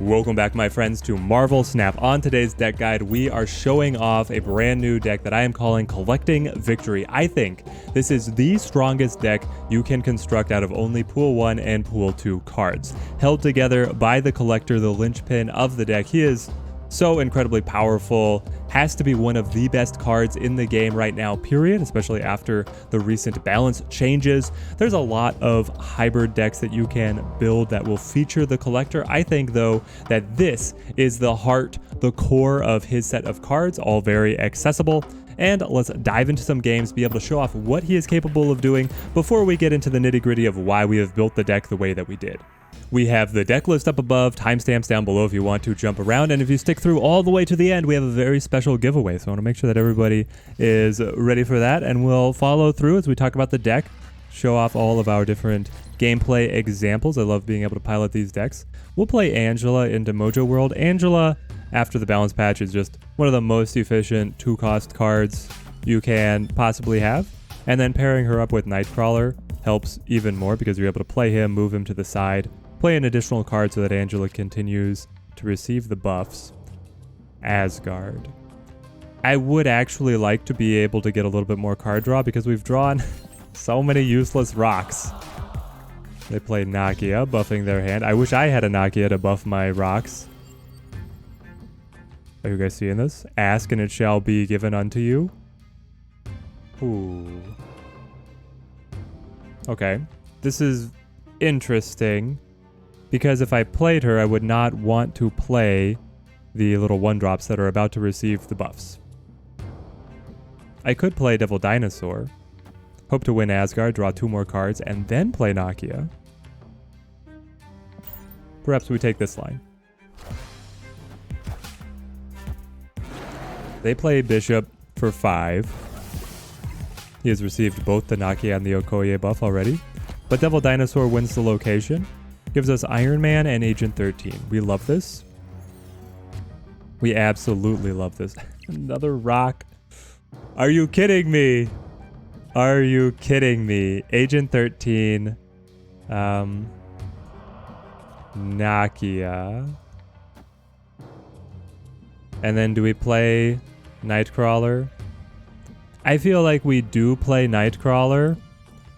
Welcome back, my friends, to Marvel Snap. On today's deck guide, we are showing off a brand new deck that I am calling Collecting Victory. I think this is the strongest deck you can construct out of only Pool 1 and Pool 2 cards. Held together by the Collector, the linchpin of the deck. He is so incredibly powerful, has to be one of the best cards in the game right now, period, especially after the recent balance changes. There's a lot of hybrid decks that you can build that will feature the Collector. I think, though, that this is the heart, the core of his set of cards, all very accessible. And let's dive into some games, be able to show off what he is capable of doing before we get into the nitty-gritty of why we have built the deck the way that we did. We have the deck list up above, timestamps down below if you want to jump around, and if you stick through all the way to the end, we have a very special giveaway, so I want to make sure that everybody is ready for that, and we'll follow through as we talk about the deck, show off all of our different gameplay examples. I love being able to pilot these decks. We'll play Angela into Mojo World. Angela, after the balance patch, is just one of the most efficient 2-cost cards you can possibly have, and then pairing her up with Nightcrawler helps even more because you're able to play him, move him to the side, play an additional card so that Angela continues to receive the buffs. Asgard. I would actually like to be able to get a little bit more card draw because we've drawn so many useless rocks. They play Nakia, buffing their hand. I wish I had a Nakia to buff my rocks. Are you guys seeing this? Ask and it shall be given unto you. Ooh. Okay. This is interesting, because if I played her, I would not want to play the little 1-drops that are about to receive the buffs. I could play Devil Dinosaur, hope to win Asgard, draw 2 more cards, and then play Nakia. Perhaps we take this line. They play Bishop for 5. He has received both the Nakia and the Okoye buff already, but Devil Dinosaur wins the location. Gives us Iron Man and Agent 13. We love this. We absolutely love this. Another rock. Are you kidding me? Are you kidding me? Agent 13. Nakia. And then do we play Nightcrawler? I feel like we do play Nightcrawler.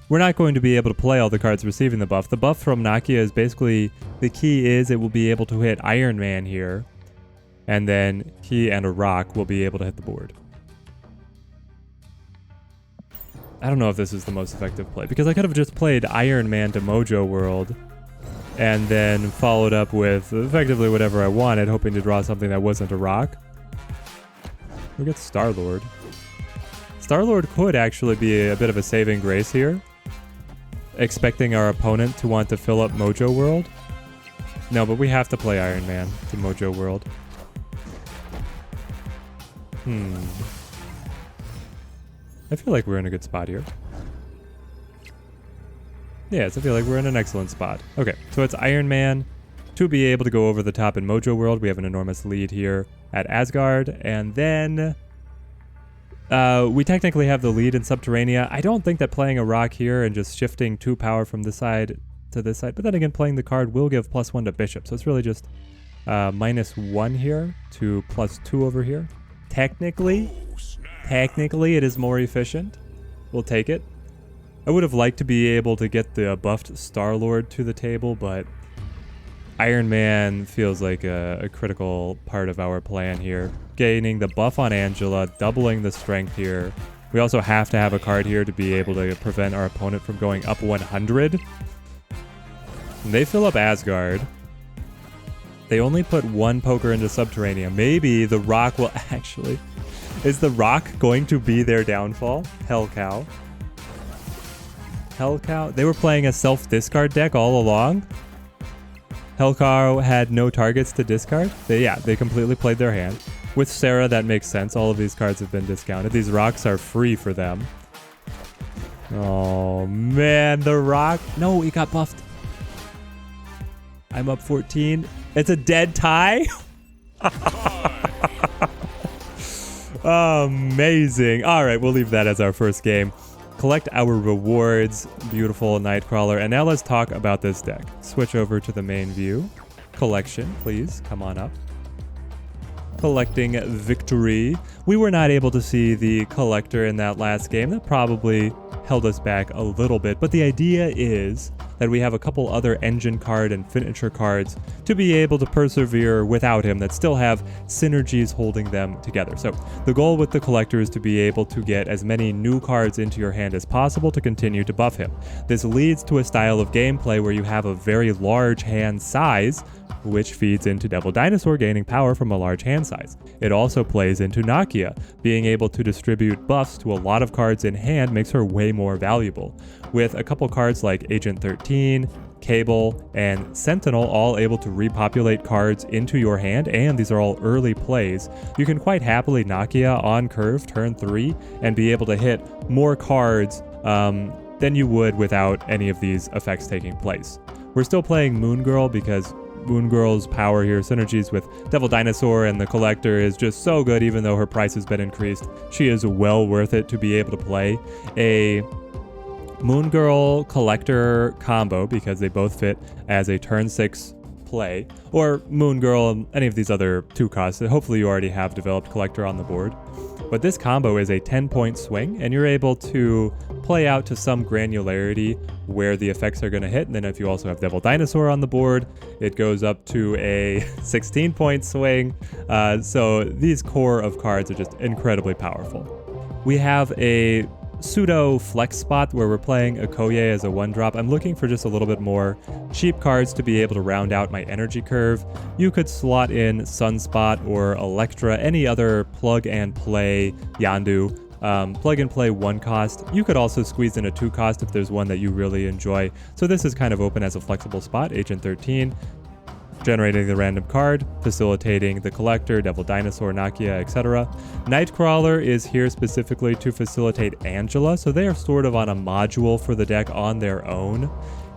We're not going to be able to play all the cards receiving the buff. The buff from Nakia is basically, the key is it will be able to hit Iron Man here, and then he and a rock will be able to hit the board. I don't know if this is the most effective play, because I could have just played Iron Man to Mojo World, and then followed up with effectively whatever I wanted, hoping to draw something that wasn't a rock. We get Star-Lord. Star-Lord could actually be a bit of a saving grace here, expecting our opponent to want to fill up Mojo World. No, but we have to play Iron Man to Mojo World. I feel like we're in a good spot here. Yes, I feel like we're in an excellent spot. Okay, so it's Iron Man to be able to go over the top in Mojo World. We have an enormous lead here at Asgard, and then we technically have the lead in Subterranea. I don't think that playing a rock here and just shifting 2 power from this side to this side, but then again, playing the card will give +1 to Bishop, so it's really just -1 here to +2 over here. Technically, it is more efficient. We'll take it. I would have liked to be able to get the buffed Star-Lord to the table, but Iron Man feels like a critical part of our plan here. Gaining the buff on Angela, doubling the strength here. We also have to have a card here to be able to prevent our opponent from going up 100. And they fill up Asgard. They only put 1 poker into Subterranea. Maybe the rock will actually... Is the rock going to be their downfall? Hell Cow. Hell Cow? They were playing a self-discard deck all along? Hellcow had no targets to discard. They completely played their hand. With Sarah, that makes sense. All of these cards have been discounted. These rocks are free for them. Oh, man, the rock. No, he got buffed. I'm up 14. It's a dead tie? Amazing. All right, we'll leave that as our first game. Collect our rewards. Beautiful Nightcrawler. And now let's talk about this deck. Switch over to the main view. collection, please. Come on up. Collecting victory. We were not able to see the collector in that last game. That probably held us back a little bit, but the idea is that we have a couple other engine card and finisher cards to be able to persevere without him that still have synergies holding them together. So the goal with the collector is to be able to get as many new cards into your hand as possible to continue to buff him. This leads to a style of gameplay where you have a very large hand size, which feeds into Devil Dinosaur gaining power from a large hand size. It also plays into Nakia. Being able to distribute buffs to a lot of cards in hand makes her way more valuable. With a couple cards like Agent 13, Cable, and Sentinel all able to repopulate cards into your hand, and these are all early plays, you can quite happily Nakia on curve turn 3 and be able to hit more cards than you would without any of these effects taking place. We're still playing Moon Girl because Moon Girl's power here synergies with Devil Dinosaur and the Collector is just so good. Even though her price has been increased, she is well worth it to be able to play a Moon Girl Collector combo because they both fit as a turn 6 play, or Moon Girl and any of these other 2 costs. Hopefully you already have developed Collector on the board. But this combo is a 10-point swing, and you're able to play out to some granularity where the effects are going to hit. And then if you also have Devil Dinosaur on the board, it goes up to a 16-point swing. So these core of cards are just incredibly powerful. We have a pseudo flex spot where we're playing Okoye as a 1-drop. I'm looking for just a little bit more cheap cards to be able to round out my energy curve. You could slot in Sunspot or Electra, any other plug and play Yandu. Plug and play 1 cost. You could also squeeze in a 2 cost if there's one that you really enjoy. So this is kind of open as a flexible spot. Agent 13. Generating the random card, facilitating the Collector, Devil Dinosaur, Nakia, etc. Nightcrawler is here specifically to facilitate Angela, so they are sort of on a module for the deck on their own.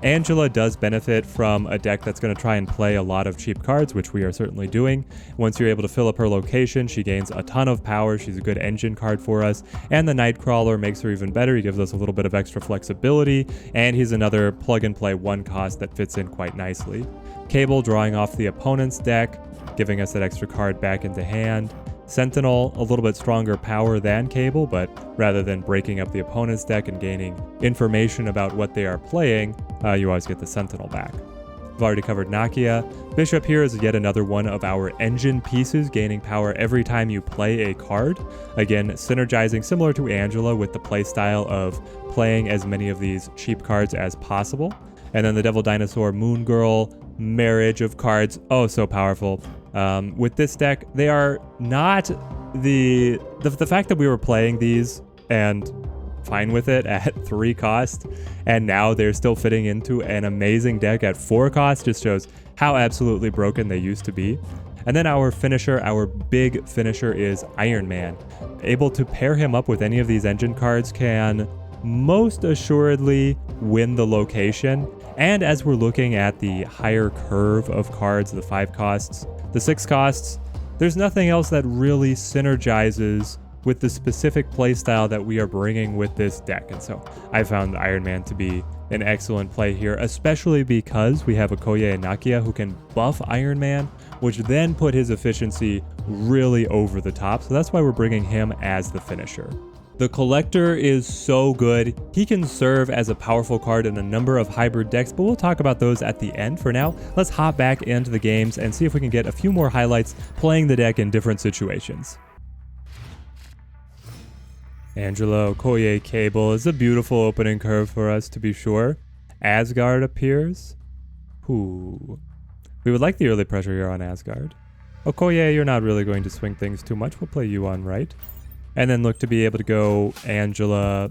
Angela does benefit from a deck that's going to try and play a lot of cheap cards, which we are certainly doing. Once you're able to fill up her location, she gains a ton of power. She's a good engine card for us. And the Nightcrawler makes her even better. He gives us a little bit of extra flexibility, and he's another plug-and-play 1 cost that fits in quite nicely. Cable drawing off the opponent's deck, giving us that extra card back into hand. Sentinel, a little bit stronger power than Cable, but rather than breaking up the opponent's deck and gaining information about what they are playing, you always get the Sentinel back. We've already covered Nakia. Bishop here is yet another one of our engine pieces, gaining power every time you play a card. Again, synergizing similar to Angela with the playstyle of playing as many of these cheap cards as possible. And then the Devil Dinosaur Moon Girl marriage of cards, oh so powerful. With this deck, they are not the fact that we were playing these and fine with it at 3 cost, and now they're still fitting into an amazing deck at 4 cost just shows how absolutely broken they used to be. And then our finisher, our big finisher, is Iron Man. Able to pair him up with any of these engine cards can most assuredly win the location. And as we're looking at the higher curve of cards, the 5 costs, the 6 costs, there's nothing else that really synergizes with the specific playstyle that we are bringing with this deck. And so I found Iron Man to be an excellent play here, especially because we have Okoye and Nakia who can buff Iron Man, which then put his efficiency really over the top. So that's why we're bringing him as the finisher. The Collector is so good. He can serve as a powerful card in a number of hybrid decks, but we'll talk about those at the end. For now, let's hop back into the games and see if we can get a few more highlights playing the deck in different situations. Angela, Okoye, Cable is a beautiful opening curve for us, to be sure. Asgard appears. Ooh. We would like the early pressure here on Asgard. Okoye, you're not really going to swing things too much. We'll play you on right. And then look to be able to go Angela,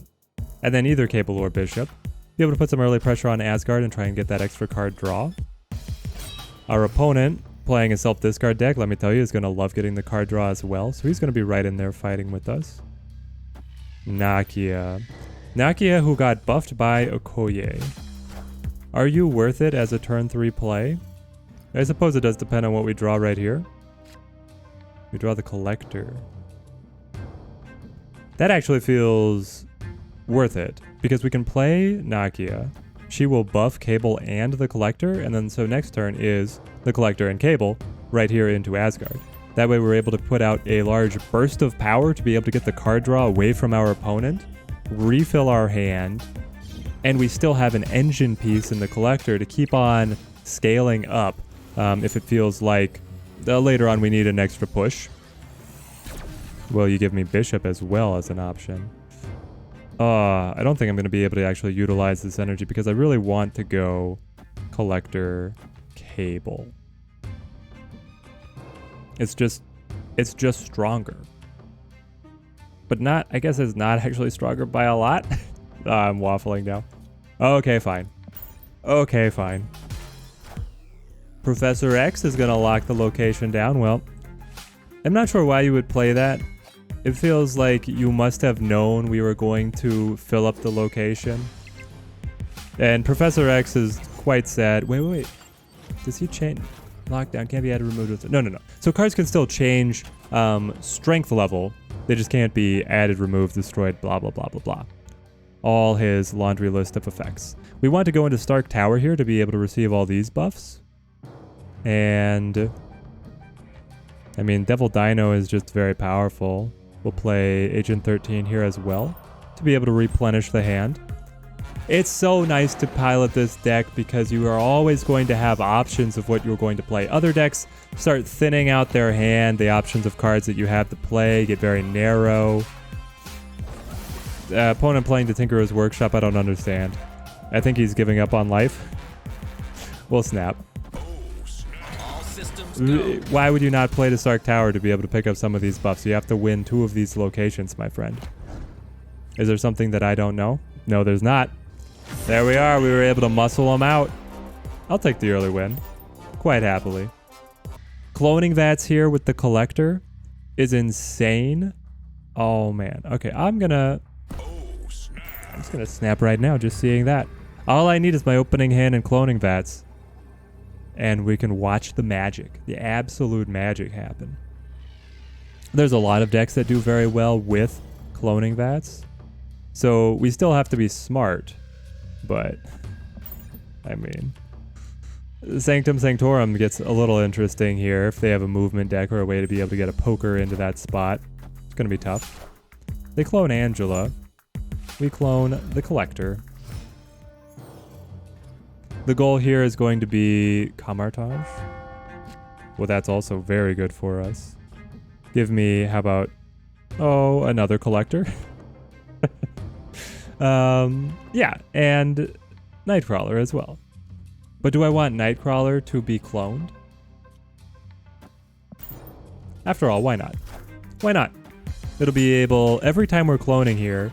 and then either Cable or Bishop. Be able to put some early pressure on Asgard and try and get that extra card draw. Our opponent, playing a self-discard deck, let me tell you, is going to love getting the card draw as well. So he's going to be right in there fighting with us. Nakia. Nakia, who got buffed by Okoye. Are you worth it as a turn 3 play? I suppose it does depend on what we draw right here. We draw the Collector. That actually feels worth it, because we can play Nakia, she will buff Cable and the Collector, and then so next turn is the Collector and Cable right here into Asgard. That way we're able to put out a large burst of power to be able to get the card draw away from our opponent, refill our hand, and we still have an engine piece in the Collector to keep on scaling up if it feels like later on we need an extra push. Well, you give me Bishop as well as an option. I don't think I'm going to be able to actually utilize this energy because I really want to go Collector Cable. It's just stronger. But not, I guess it's not actually stronger by a lot. I'm waffling now. Okay, fine. Okay, fine. Professor X is going to lock the location down. Well, I'm not sure why you would play that. It feels like you must have known we were going to fill up the location. And Professor X is quite sad. Wait. Does he change? Lockdown can't be added, removed. No. So cards can still change strength level. They just can't be added, removed, destroyed, blah, blah, blah, blah, blah. All his laundry list of effects. We want to go into Stark Tower here to be able to receive all these buffs. And I mean, Devil Dino is just very powerful. We'll play Agent 13 here as well to be able to replenish the hand. It's so nice to pilot this deck because you are always going to have options of what you're going to play. Other decks start thinning out their hand. The options of cards that you have to play get very narrow. Opponent playing the Tinkerer's Workshop, I don't understand. I think he's giving up on life. We'll snap. Why would you not play the Stark Tower to be able to pick up some of these buffs? You have to win 2 of these locations, my friend. Is there something that I don't know? No, there's not. There we are. We were able to muscle them out. I'll take the early win. Quite happily. Cloning Vats here with the Collector is insane. Oh, man. Okay, I'm just gonna snap right now just seeing that. All I need is my opening hand and Cloning Vats. And we can watch the magic, the absolute magic happen. There's a lot of decks that do very well with Cloning Vats. So we still have to be smart. But, I mean, Sanctum Sanctorum gets a little interesting here if they have a movement deck or a way to be able to get a poker into that spot. It's going to be tough. They clone Angela. We clone the Collector. The goal here is going to be Camartage. Well, that's also very good for us. Give me, how about, another Collector. Yeah, and Nightcrawler as well. But do I want Nightcrawler to be cloned? After all, why not? Why not? It'll be able, every time we're cloning here,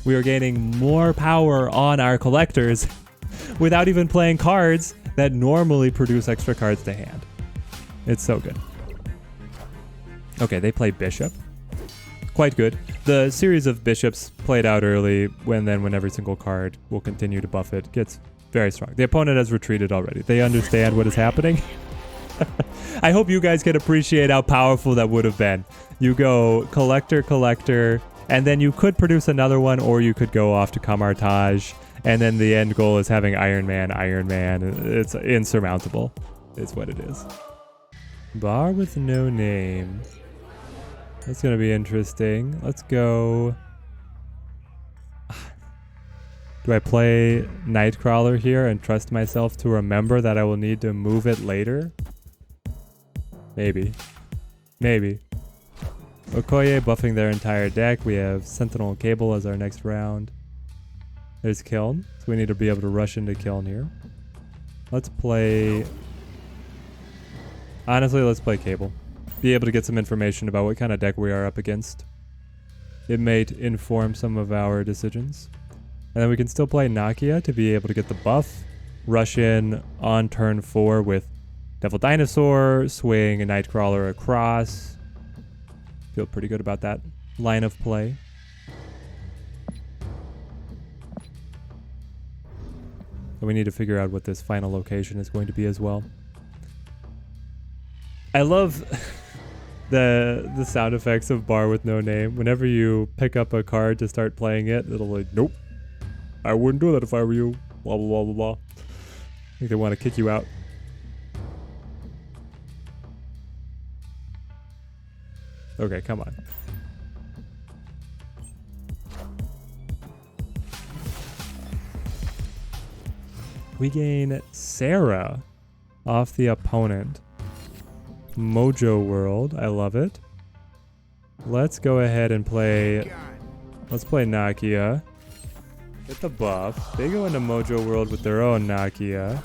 we are gaining more power on our Collectors without even playing cards that normally produce extra cards to hand. It's so good. Okay, they play Bishop. Quite good. The series of Bishops played out early when every single card will continue to buff it gets very strong. The opponent has retreated already. They understand what is happening. I hope you guys can appreciate how powerful that would have been. You go Collector, and then you could produce another one, or you could go off to Camartage, and then the end goal is having Iron Man. It's insurmountable, is what it is. Bar with no name. That's going to be interesting. Let's go. Do I play Nightcrawler here and trust myself to remember that I will need to move it later? Maybe. Okoye buffing their entire deck. We have Sentinel and Cable as our next round. There's Kiln, so we need to be able to rush into Kiln here. Let's play... Honestly, let's play Cable. Be able to get some information about what kind of deck we are up against. It may inform some of our decisions. And then we can still play Nakia to be able to get the buff. Rush in on turn 4 with Devil Dinosaur, swing a Nightcrawler across. Feel pretty good about that line of play. And we need to figure out what this final location is going to be as well. I love the sound effects of Bar with no name. Whenever you pick up a card to start playing it, it'll like, nope. I wouldn't do that if I were you. Blah, blah, blah, blah, blah. I think they want to kick you out. Okay, come on. We gain Sarah off the opponent. Mojo World, I love it. Let's go ahead and play. Let's play Nakia. Get the buff. They go into Mojo World with their own Nakia.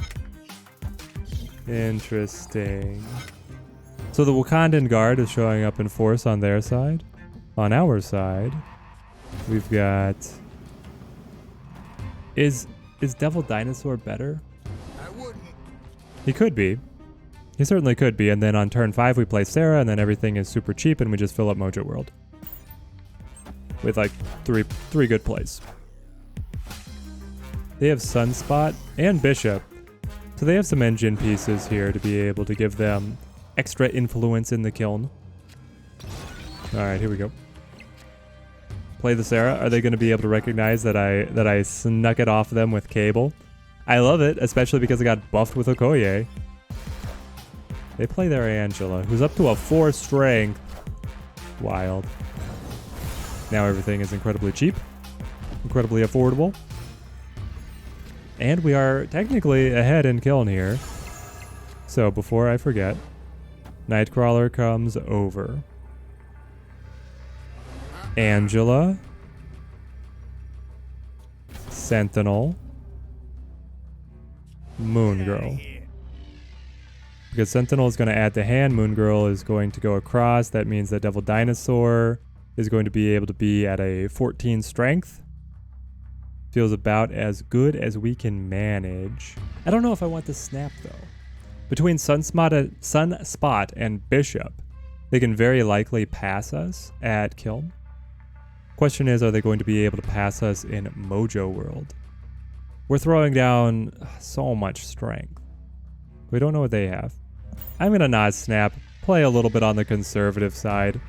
Interesting. So the Wakandan Guard is showing up in force on their side. On our side, we've got. Is Devil Dinosaur better? I wouldn't. He could be. He certainly could be. And then on turn 5 we play Sarah, and then everything is super cheap, and we just fill up Mojo World with like three good plays. They have Sunspot and Bishop, so they have some engine pieces here to be able to give them extra influence in the kiln. All right, here we go. Play the Sarah. Are they going to be able to recognize that I snuck it off them with Cable? I love it, especially because I got buffed with Okoye. They play their Angela, who's up to a 4 strength. Wild. Now everything is incredibly cheap, incredibly affordable. And we are technically ahead in kiln here. So before I forget, Nightcrawler comes over. Angela. Sentinel. Moon Girl. Because Sentinel is going to add the hand, Moon Girl is going to go across. That means that Devil Dinosaur is going to be able to be at a 14 strength. Feels about as good as we can manage. I don't know if I want to snap though. Between Sunspot and Bishop, they can very likely pass us at Kiln. Question is, are they going to be able to pass us in Mojo World? We're throwing down so much strength. We don't know what they have. I'm going to not snap, play a little bit on the conservative side.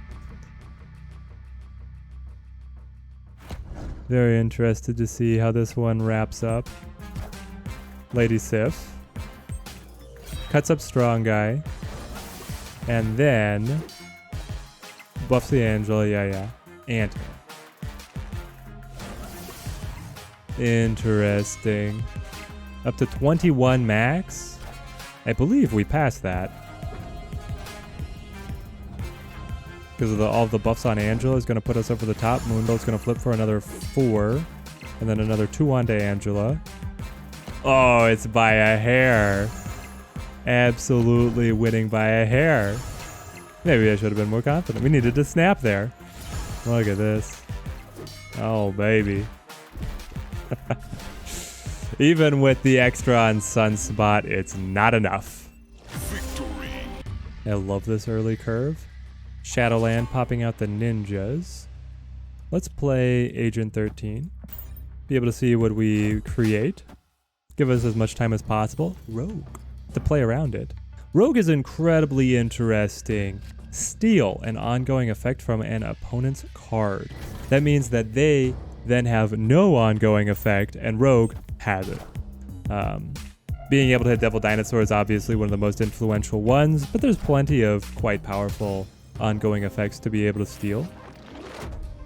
Very interested to see how this one wraps up. Lady Sif. Cuts up Strong Guy. And then buffs the Angela, yeah. Ant-Man. Interesting. Up to 21 max. I believe we passed that. Because of all of the buffs on Angela is going to put us over the top. Moonbell's going to flip for another 4. And then another 2 onto Angela. Oh, it's by a hair. Absolutely winning by a hair. Maybe I should have been more confident. We needed to snap there. Look at this. Oh, baby. Even with the extra on Sunspot, it's not enough. Victory. I love this early curve. Shadowland popping out the ninjas. Let's play Agent 13. Be able to see what we create. Give us as much time as possible. Rogue. To play around it. Rogue is incredibly interesting. Steal an ongoing effect from an opponent's card. That means that they then have no ongoing effect and Rogue has it. Being able to hit Devil Dinosaur is obviously one of the most influential ones, but there's plenty of quite powerful ongoing effects to be able to steal.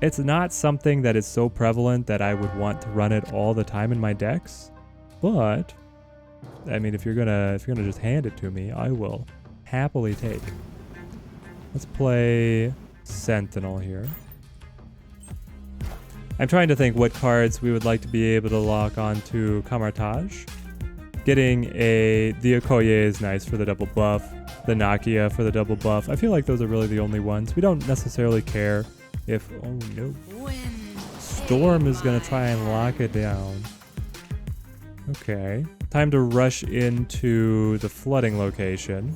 It's not something that is so prevalent that I would want to run it all the time in my decks, but I mean, if you're gonna just hand it to me, I will happily take. Let's play Sentinel here. I'm trying to think what cards we would like to be able to lock onto Kamartage. Getting the Okoye is nice for the double buff. The Nakia for the double buff. I feel like those are really the only ones. We don't necessarily care if... Oh no. Storm is going to try and lock it down. Okay. Time to rush into the flooding location.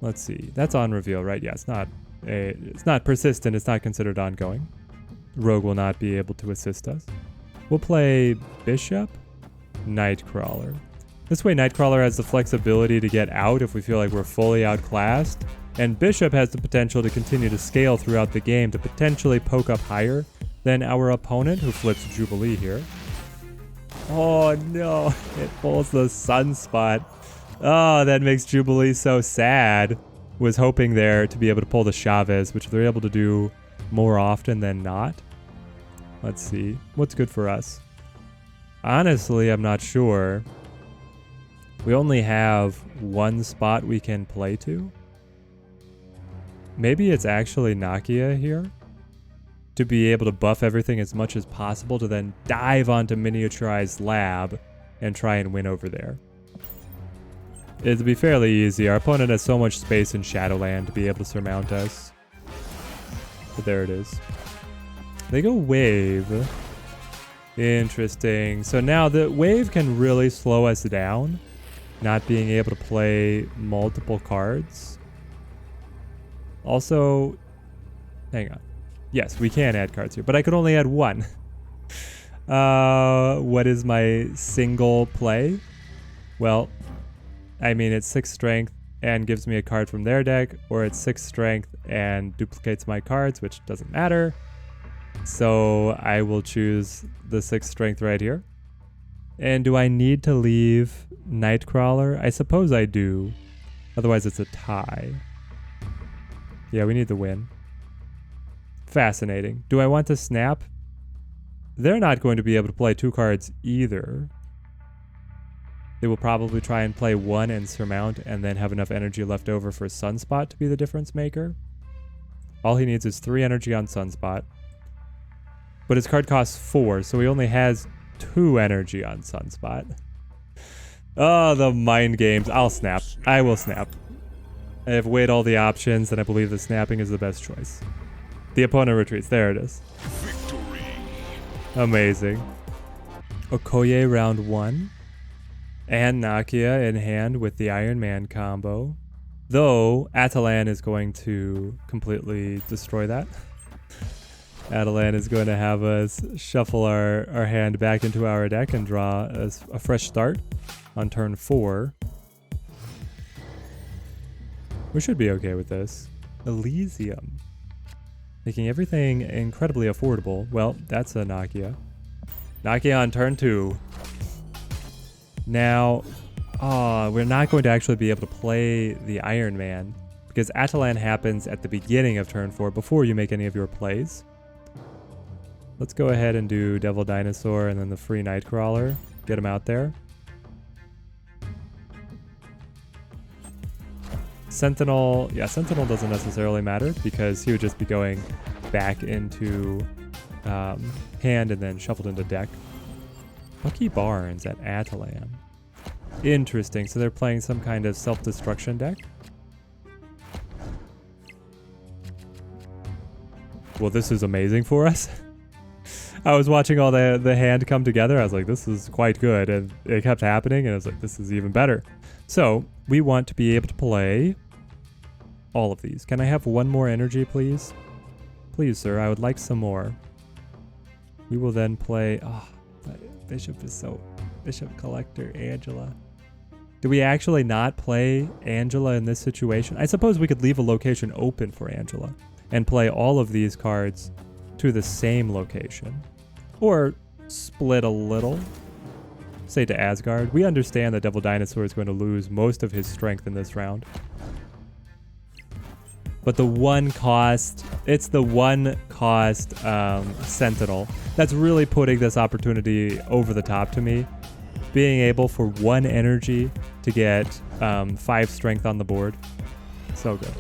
Let's see. That's on reveal, right? Yeah, it's not persistent. It's not considered ongoing. Rogue will not be able to assist us. We'll play Bishop, Nightcrawler. This way Nightcrawler has the flexibility to get out if we feel like we're fully outclassed, and Bishop has the potential to continue to scale throughout the game to potentially poke up higher than our opponent, who flips Jubilee here. Oh no, it pulls the Sunspot. Oh, that makes Jubilee so sad. Was hoping there to be able to pull the Chavez, which they're able to do more often than not. Let's see. What's good for us? Honestly, I'm not sure. We only have one spot we can play to. Maybe it's actually Nakia here. To be able to buff everything as much as possible to then dive onto miniaturized lab and try and win over there. It'll be fairly easy. Our opponent has so much space in Shadowland to be able to surmount us. But there it is. They go wave. Interesting. So now the wave can really slow us down, not being able to play multiple cards. Also, hang on. Yes, we can add cards here, but I could only add one. What is my single play? Well, I mean, it's 6 strength and gives me a card from their deck, or it's 6 strength and duplicates my cards, which doesn't matter. So I will choose the 6 strength right here. And do I need to leave Nightcrawler? I suppose I do. Otherwise, it's a tie. Yeah, we need the win. Fascinating. Do I want to snap? They're not going to be able to play 2 cards either. They will probably try and play 1 and surmount and then have enough energy left over for Sunspot to be the difference maker. All he needs is 3 energy on Sunspot. But his card costs 4, so he only has 2 energy on Sunspot. Oh, the mind games. I'll snap. I will snap. I have weighed all the options, and I believe the snapping is the best choice. The opponent retreats. There it is. Victory. Amazing. Okoye round 1. And Nakia in hand with the Iron Man combo. Though, Atalan is going to completely destroy that. Atalan is going to have us shuffle our hand back into our deck and draw a fresh start on turn 4. We should be okay with this. Elysium. Making everything incredibly affordable. Well, that's a Nakia. Nakia on turn 2. Now, we're not going to actually be able to play the Iron Man because Atalan happens at the beginning of turn 4 before you make any of your plays. Let's go ahead and do Devil Dinosaur and then the free Nightcrawler. Get him out there. Sentinel, yeah, Sentinel doesn't necessarily matter because he would just be going back into hand and then shuffled into deck. Bucky Barnes at Atalan. Interesting, so they're playing some kind of self-destruction deck. Well, this is amazing for us. I was watching all the hand come together. I was like, this is quite good. And it kept happening, and I was like, this is even better. So, we want to be able to play all of these. Can I have one more energy, please? Please, sir, I would like some more. We will then play... Oh, Bishop is so... Bishop Collector, Angela. Do we actually not play Angela in this situation? I suppose we could leave a location open for Angela and play all of these cards to the same location. Or split a little. Say to Asgard. We understand that Devil Dinosaur is going to lose most of his strength in this round. But the one cost, it's the one cost Sentinel that's really putting this opportunity over the top to me. Being able for 1 energy to get 5 strength on the board. So good.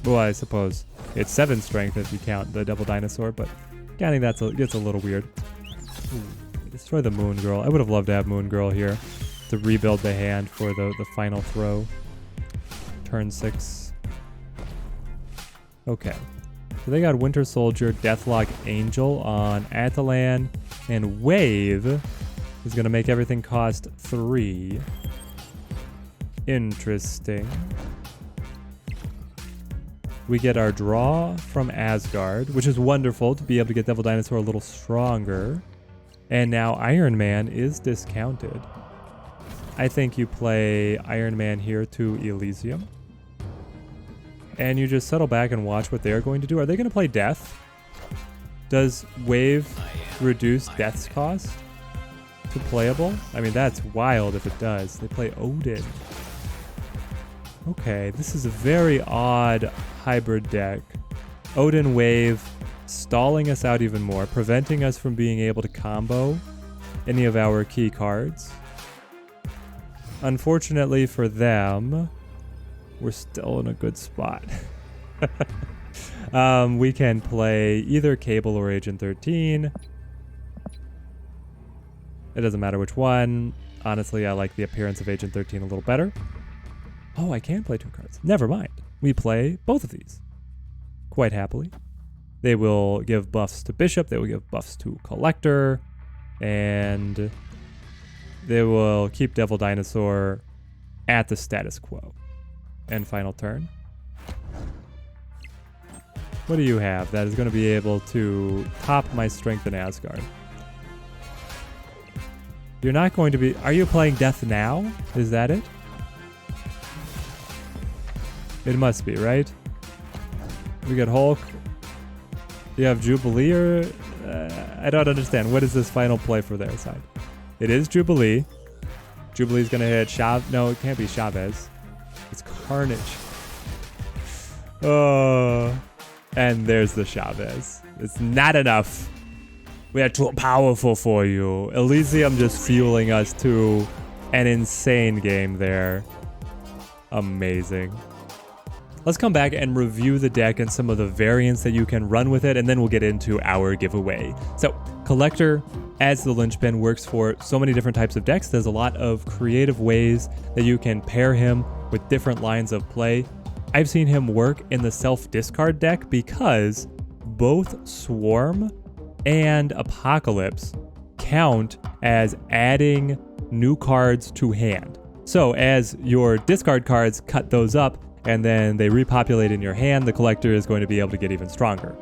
Well, I suppose it's 7 strength if you count the Devil Dinosaur, but counting that gets a little weird. Ooh, destroy the Moon Girl. I would have loved to have Moon Girl here to rebuild the hand for the final throw. Turn 6. Okay. So they got Winter Soldier, Deathlock Angel on Atalan, and Wave is going to make everything cost 3. Interesting. We get our draw from Asgard, which is wonderful to be able to get Devil Dinosaur a little stronger. And now Iron Man is discounted. I think you play Iron Man here to Elysium. And you just settle back and watch what they're going to do. Are they going to play Death? Does Wave reduce Death's cost? to playable? I mean, that's wild if it does. They play Odin. Okay, this is a very odd hybrid deck. Odin Wave stalling us out even more, preventing us from being able to combo any of our key cards. Unfortunately for them, we're still in a good spot. We can play either Cable or Agent 13. It doesn't matter which one. Honestly, I like the appearance of Agent 13 a little better. Oh, I can play 2 cards. Never mind. We play both of these quite happily. They will give buffs to Bishop. They will give buffs to Collector. And they will keep Devil Dinosaur at the status quo. And final turn. What do you have that is going to be able to top my strength in Asgard? You're not going to be... Are you playing Death Now? Is that it? It must be, right? We get Hulk. You have Jubilee or... I don't understand. What is this final play for their side? It is Jubilee. Jubilee's going to hit No, it can't be Chavez. It's Carnage. Oh... And there's the Chavez. It's not enough. We are too powerful for you. Elysium just fueling us to an insane game there. Amazing. Let's come back and review the deck and some of the variants that you can run with it, and then we'll get into our giveaway. So, Collector, as the linchpin, works for so many different types of decks. There's a lot of creative ways that you can pair him with different lines of play. I've seen him work in the self-discard deck because both Swarm and Apocalypse count as adding new cards to hand. So as your discard cards cut those up and then they repopulate in your hand, the Collector is going to be able to get even stronger.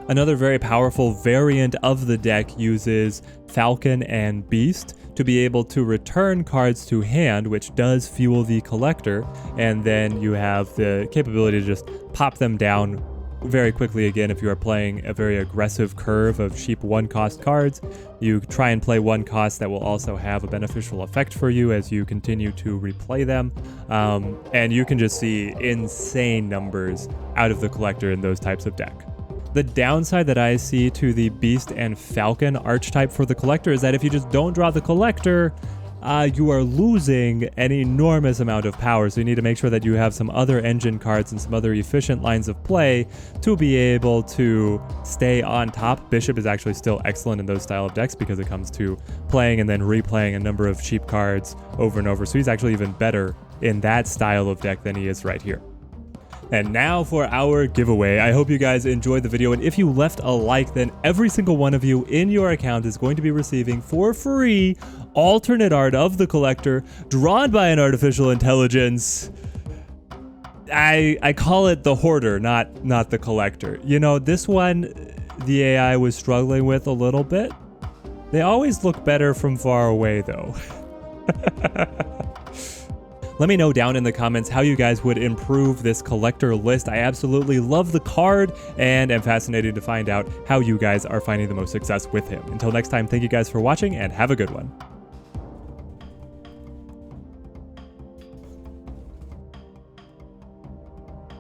Another very powerful variant of the deck uses Falcon and Beast to be able to return cards to hand, which does fuel the Collector, and then you have the capability to just pop them down very quickly again if you are playing a very aggressive curve of cheap 1-cost cards. You try and play 1 cost that will also have a beneficial effect for you as you continue to replay them, and you can just see insane numbers out of the Collector in those types of deck. The downside that I see to the Beast and Falcon archetype for the Collector is that if you just don't draw the Collector, you are losing an enormous amount of power. So you need to make sure that you have some other engine cards and some other efficient lines of play to be able to stay on top. Bishop is actually still excellent in those style of decks because it comes to playing and then replaying a number of cheap cards over and over. So he's actually even better in that style of deck than he is right here. And now for our giveaway. I hope you guys enjoyed the video, and if you left a like, then every single one of you in your account is going to be receiving for free alternate art of the Collector drawn by an artificial intelligence. I call it the Hoarder, not the Collector. You know, this one the AI was struggling with a little bit. They always look better from far away though. Let me know down in the comments how you guys would improve this Collector list. I absolutely love the card and am fascinated to find out how you guys are finding the most success with him. Until next time, thank you guys for watching and have a good one.